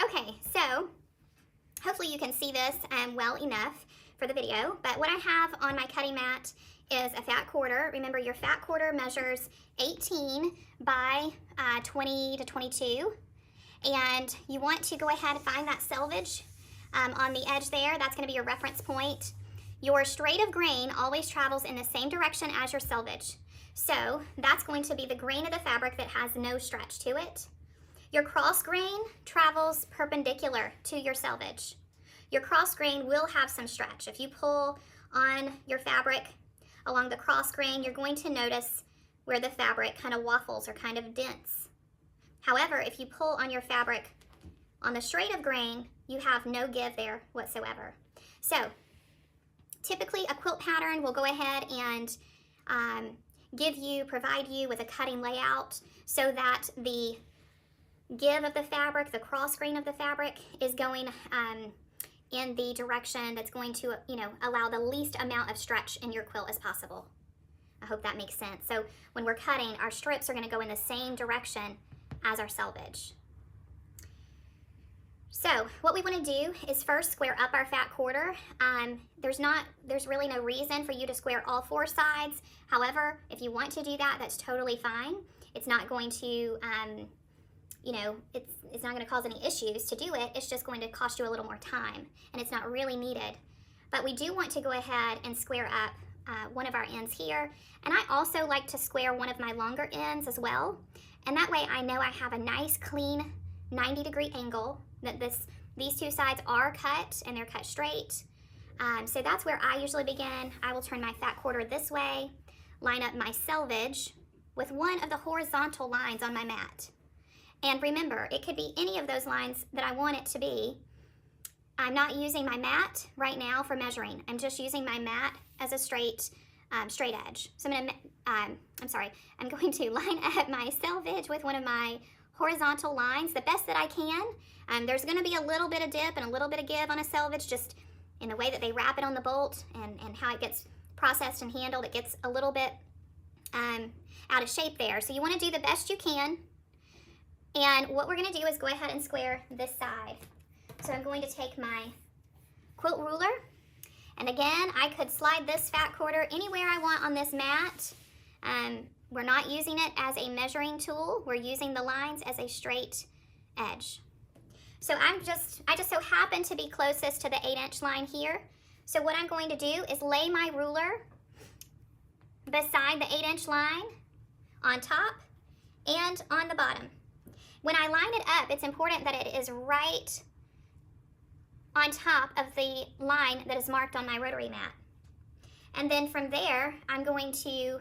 Okay, so hopefully you can see this well enough for the video, but what I have on my cutting mat is a fat quarter. Remember, your fat quarter measures 18 by 20 to 22, and you want to go ahead and find that selvage on the edge there. That's going to be your reference point. Your straight of grain always travels in the same direction as your selvage, so that's going to be the grain of the fabric that has no stretch to it. Your cross grain travels perpendicular to your selvage. Your cross grain will have some stretch. If you pull on your fabric along the cross grain, you're going to notice where the fabric kind of waffles or kind of dents. However, if you pull on your fabric on the straight of grain, you have no give there whatsoever. So typically a quilt pattern will go ahead and provide you with a cutting layout so that the give of the fabric, the cross grain of the fabric, is going in the direction that's going to, allow the least amount of stretch in your quilt as possible. I hope that makes sense. So when we're cutting, our strips are going to go in the same direction as our selvage. So what we want to do is first square up our fat quarter. There's really no reason for you to square all four sides. However, if you want to do that, that's totally fine. It's not going to it's not going to cause any issues to do it. It's just going to cost you a little more time, and it's not really needed. But we do want to go ahead and square up one of our ends here, and I also like to square one of my longer ends as well, and that way I know I have a nice clean 90-degree angle, that these two sides are cut and they're cut straight. So that's where I usually begin. I will turn my fat quarter this way, line up my selvage with one of the horizontal lines on my mat. And remember, it could be any of those lines that I want it to be. I'm not using my mat right now for measuring. I'm just using my mat as a straight edge. So I'm going to line up my selvage with one of my horizontal lines the best that I can. There's going to be a little bit of dip and a little bit of give on a selvage, just in the way that they wrap it on the bolt and how it gets processed and handled. It gets a little bit out of shape there. So you want to do the best you can. And what we're going to do is go ahead and square this side. So I'm going to take my quilt ruler, and again, I could slide this fat quarter anywhere I want on this mat. We're not using it as a measuring tool. We're using the lines as a straight edge. So I just so happen to be closest to the 8-inch line here. So what I'm going to do is lay my ruler beside the 8-inch line on top and on the bottom. When I line it up, it's important that it is right on top of the line that is marked on my rotary mat. And then from there, I'm going to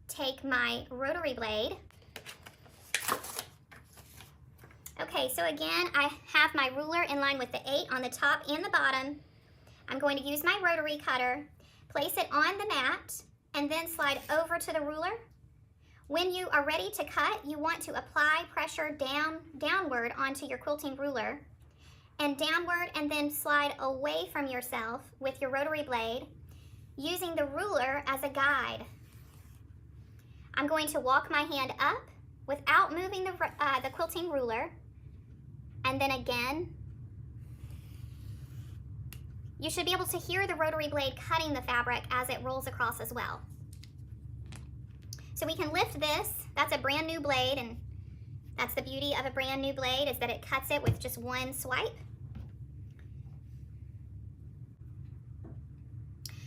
take my rotary blade. Okay, so again, I have my ruler in line with the 8 on the top and the bottom. I'm going to use my rotary cutter, place it on the mat, and then slide over to the ruler. When you are ready to cut, you want to apply pressure downward onto your quilting ruler, and downward, and then slide away from yourself with your rotary blade, using the ruler as a guide. I'm going to walk my hand up without moving the quilting ruler, and then again. You should be able to hear the rotary blade cutting the fabric as it rolls across as well. So we can lift this. That's a brand new blade, and that's the beauty of a brand new blade, is that it cuts it with just one swipe.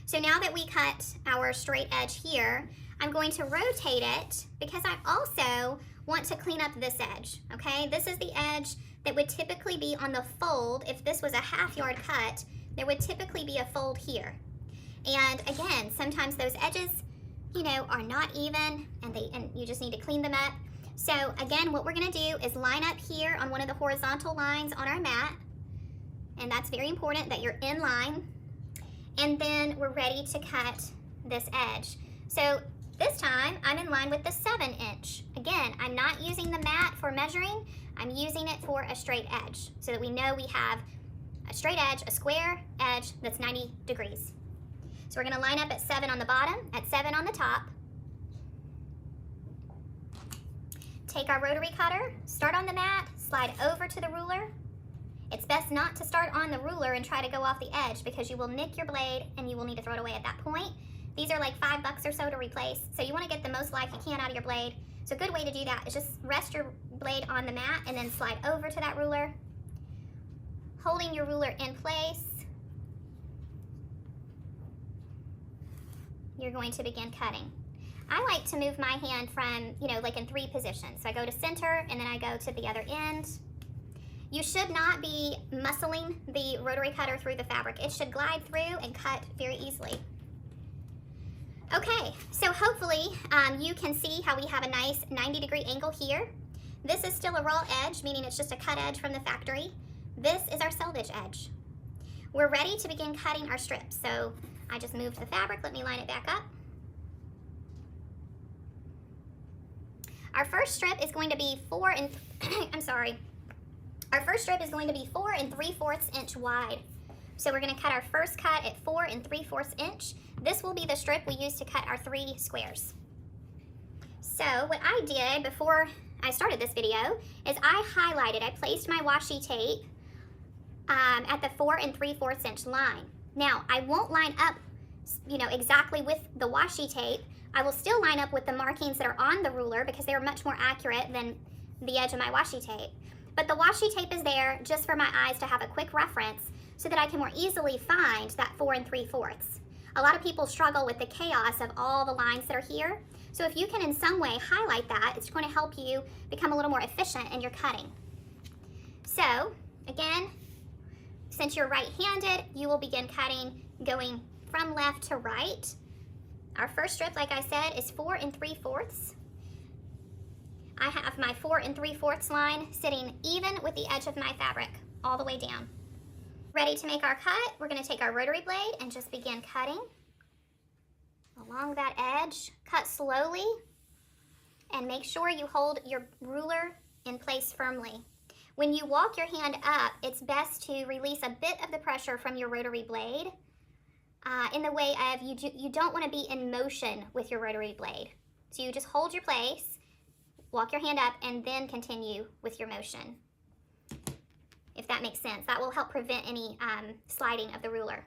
So now that we cut our straight edge here, I'm going to rotate it because I also want to clean up this edge, okay? This is the edge that would typically be on the fold. If this was a half-yard cut, there would typically be a fold here. And again, sometimes those edges, are not even, and you just need to clean them up. So again, what we're gonna do is line up here on one of the horizontal lines on our mat, and that's very important that you're in line, and then we're ready to cut this edge. So this time, I'm in line with the 7-inch. Again, I'm not using the mat for measuring, I'm using it for a straight edge, so that we know we have a straight edge, a square edge that's 90 degrees. So we're gonna line up at 7 on the bottom, at 7 on the top. Take our rotary cutter, start on the mat, slide over to the ruler, It's best not to start on the ruler and try to go off the edge because you will nick your blade and you will need to throw it away at that point. These are like $5 or so to replace, so you want to get the most life you can out of your blade. So a good way to do that is just rest your blade on the mat and then slide over to that ruler, holding your ruler in place. You're going to begin cutting. I like to move my hand from, like in 3 positions. So I go to center and then I go to the other end. You should not be muscling the rotary cutter through the fabric. It should glide through and cut very easily. Okay, so hopefully you can see how we have a nice 90-degree angle here. This is still a raw edge, meaning it's just a cut edge from the factory. This is our selvage edge. We're ready to begin cutting our strips. So I just moved the fabric. Let me line it back up. Our first strip is going to be 4 3/4 inch wide. So we're going to cut our first cut at 4 3/4 inch. This will be the strip we use to cut our 3 squares. So what I did before I started this video is I placed my washi tape at the 4 3/4 inch line. Now I won't line up, exactly with the washi tape. I will still line up with the markings that are on the ruler because they are much more accurate than the edge of my washi tape. But the washi tape is there just for my eyes to have a quick reference so that I can more easily find that 4 3/4. A lot of people struggle with the chaos of all the lines that are here. So if you can in some way highlight that, it's going to help you become a little more efficient in your cutting. So again, since you're right-handed, you will begin cutting going from left to right. Our first strip, like I said, is 4 3/4. I have my 4 3/4 line sitting even with the edge of my fabric all the way down. Ready to make our cut, we're going to take our rotary blade and just begin cutting along that edge. Cut slowly and make sure you hold your ruler in place firmly. When you walk your hand up, it's best to release a bit of the pressure from your rotary blade in the way of you don't want to be in motion with your rotary blade. So you just hold your place, walk your hand up, and then continue with your motion. If that makes sense, that will help prevent any sliding of the ruler.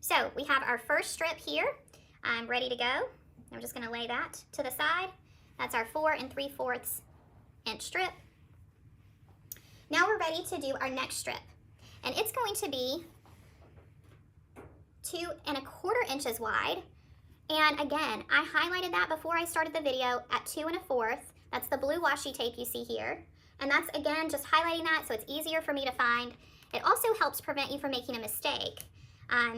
So we have our first strip here. I'm ready to go. I'm just going to lay that to the side. That's our 4 3/4 inch strip. Now we're ready to do our next strip, and it's going to be 2 1/4 inches wide. And again, I highlighted that before I started the video at 2 1/4. That's the blue washi tape you see here. And that's, again, just highlighting that so it's easier for me to find. It also helps prevent you from making a mistake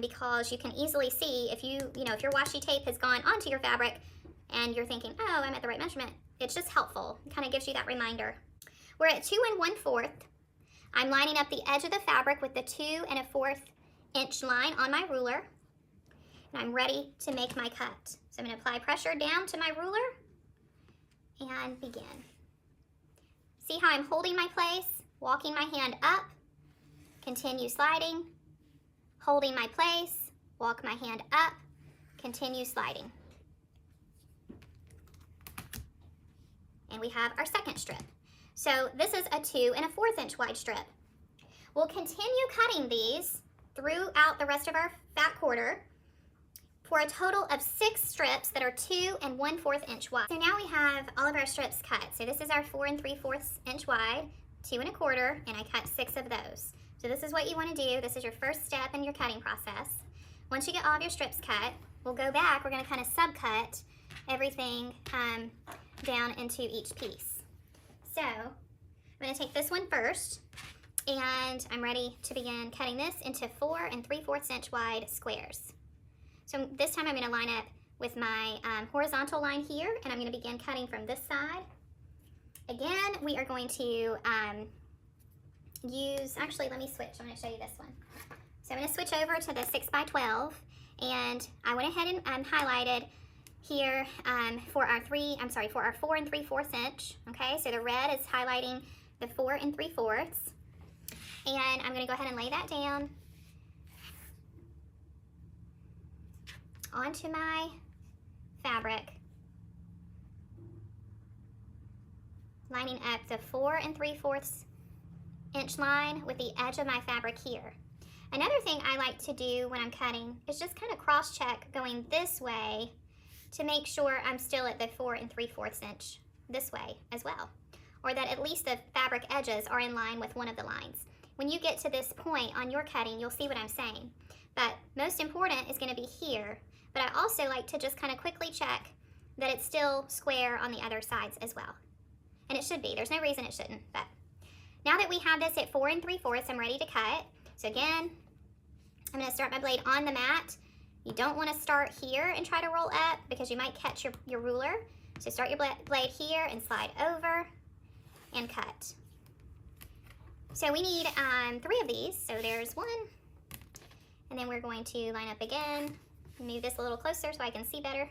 because you can easily see if if your washi tape has gone onto your fabric and you're thinking, oh, I'm at the right measurement. It's just helpful. It kind of gives you that reminder. We're at 2 1/4. I'm lining up the edge of the fabric with the 2 1/4 inch line on my ruler. And I'm ready to make my cut. So I'm going to apply pressure down to my ruler and begin. See how I'm holding my place, walking my hand up, continue sliding, holding my place, walk my hand up, continue sliding. And we have our second strip. So this is a 2 1/4 inch wide strip. We'll continue cutting these throughout the rest of our fat quarter for a total of 6 strips that are 2 1/4 inch wide. So now we have all of our strips cut. So this is our 4 3/4 inch wide, 2 1/4, and I cut 6 of those. So this is what you want to do. This is your first step in your cutting process. Once you get all of your strips cut, we'll go back. We're going to kind of subcut everything down into each piece. So I'm going to take this one first, and I'm ready to begin cutting this into 4 3/4 inch wide squares. So this time I'm going to line up with my horizontal line here, and I'm going to begin cutting from this side. Again, we are going to actually let me switch. I'm going to show you this one. So I'm going to switch over to the 6x12, and I went ahead and highlighted here for our 4 3/4 inch. Okay, so the red is highlighting the 4 3/4, and I'm going to go ahead and lay that down onto my fabric, lining up the 4 3/4 inch line with the edge of my fabric here. Another thing I like to do when I'm cutting is just kind of cross-check going this way to make sure I'm still at the 4 3/4 inch this way as well, or that at least the fabric edges are in line with one of the lines. When you get to this point on your cutting, you'll see what I'm saying. But most important is going to be here, but I also like to just kind of quickly check that it's still square on the other sides as well. And it should be. There's no reason it shouldn't. But now that we have this at 4 3/4, I'm ready to cut. So again, I'm going to start my blade on the mat. You don't want to start here and try to roll up because you might catch your ruler. So start your blade here and slide over and cut. So we need 3 of these. So there's 1. And then we're going to line up again. Move this a little closer so I can see better.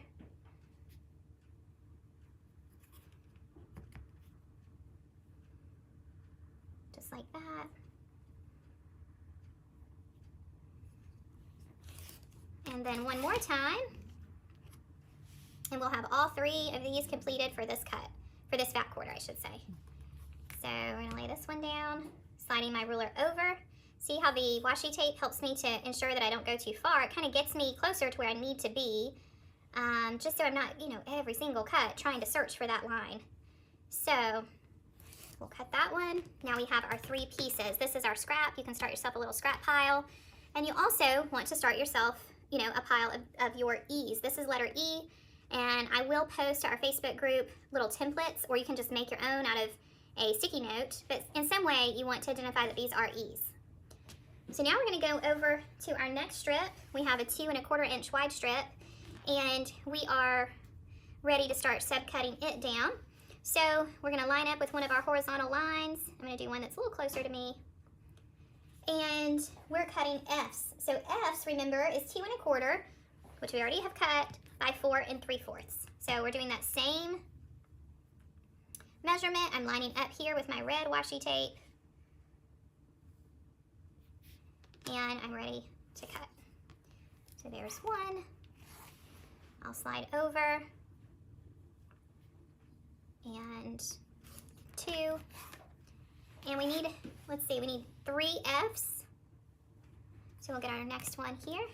Just like that. And then one more time. And we'll have all 3 of these completed for this cut, for this back quarter, I should say. So we're gonna lay this one down, sliding my ruler over. See how the washi tape helps me to ensure that I don't go too far. It kind of gets me closer to where I need to be, just so I'm not, you know, every single cut trying to search for that line. So we'll cut that one. Now we have our 3 pieces. This is our scrap. You can start yourself a little scrap pile. And you also want to start yourself, you know, a pile of your E's. This is letter E, and I will post to our Facebook group little templates, or you can just make your own out of a sticky note, but in some way you want to identify that these are E's. So now we're going to go over to our next strip. We have a 2 1/4 inch wide strip, and we are ready to start subcutting it down. So we're going to line up with one of our horizontal lines. I'm going to do one that's a little closer to me. And we're cutting F's. So F's, remember, is 2 1/4, which we already have cut, by 4 3/4. So we're doing that same measurement. I'm lining up here with my red washi tape. And I'm ready to cut. So there's 1. I'll slide over. And 2. And we need, let's see, we need 3 F's. So we'll get our next one here.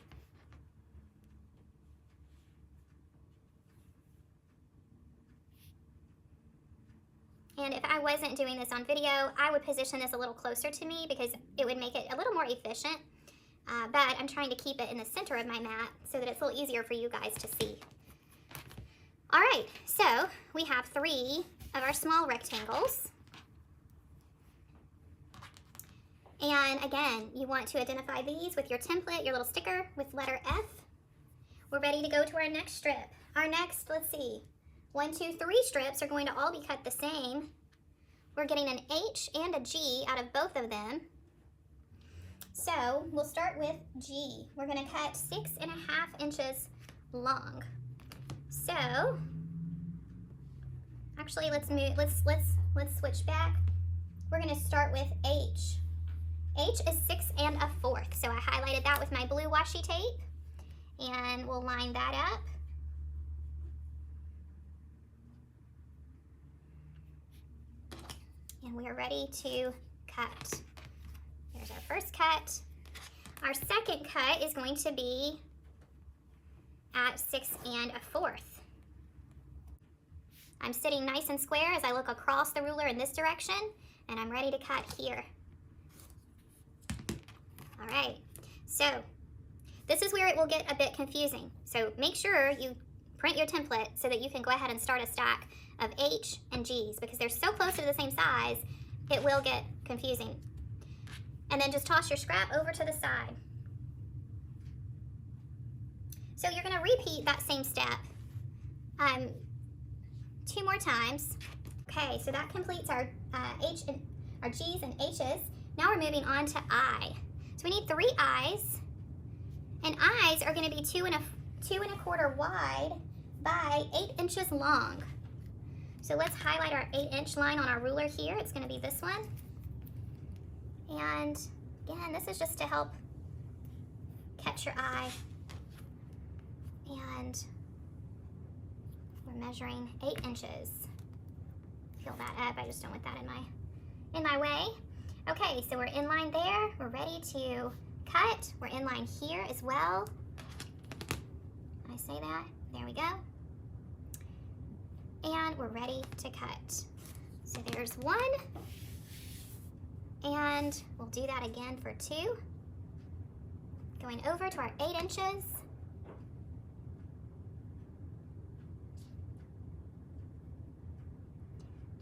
And if I wasn't doing this on video, I would position this a little closer to me because it would make it a little more efficient. But I'm trying to keep it in the center of my mat so that it's a little easier for you guys to see. All right, so we have 3 of our small rectangles. And again, you want to identify these with your template, your little sticker with letter F. We're ready to go to our next strip. Our next, let's see, 1, 2, 3 strips are going to all be cut the same. We're getting an H and a G out of both of them. So we'll start with G. We're going to cut 6 1/2 inches long. So actually, let's switch back. We're going to start with H. H is 6 1/4. So I highlighted that with my blue washi tape, and we'll line that up. And we are ready to cut. There's our first cut. Our second cut is going to be at 6 1/4. I'm sitting nice and square as I look across the ruler in this direction, and I'm ready to cut here. All right, so this is where it will get a bit confusing. So make sure you print your template so that you can go ahead and start a stack of H and G's, because they're so close to the same size, it will get confusing. And then just toss your scrap over to the side. So you're going to repeat that same step 2 more times. Okay, so that completes our our G's and H's. Now we're moving on to I. So we need 3 I's, and I's are going to be 2 1/4 wide by 8 inches long. So let's highlight our 8-inch line on our ruler here. It's going to be this one. And again, this is just to help catch your eye. And we're measuring 8 inches. Fill that up. I just don't want that in my way. Okay, so we're in line there. We're ready to cut. We're in line here as well. I say that. There we go. And we're ready to cut. So there's one. And we'll do that again for two. Going over to our 8 inches.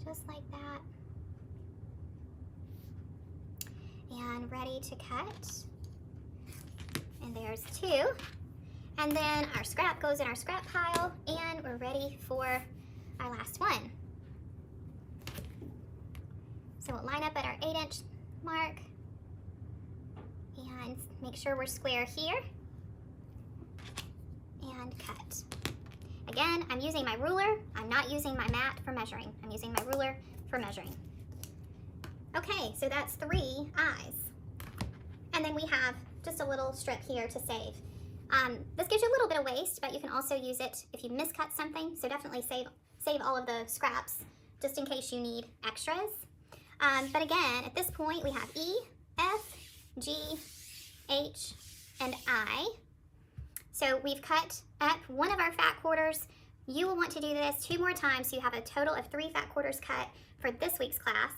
Just like that. And ready to cut. And there's 2. And then our scrap goes in our scrap pile, and we're ready for our last one. So we'll line up at our 8-inch mark and make sure we're square here and cut. Again, I'm using my ruler. I'm not using my mat for measuring. I'm using my ruler for measuring. Okay, so that's 3 eyes. And then we have just a little strip here to save. This gives you a little bit of waste, but you can also use it if you miscut something. So definitely save all of the scraps just in case you need extras. But again, at this point, we have E, F, G, H, and I. So we've cut up one of our fat quarters. You will want to do this 2 more times so you have a total of 3 fat quarters cut for this week's class.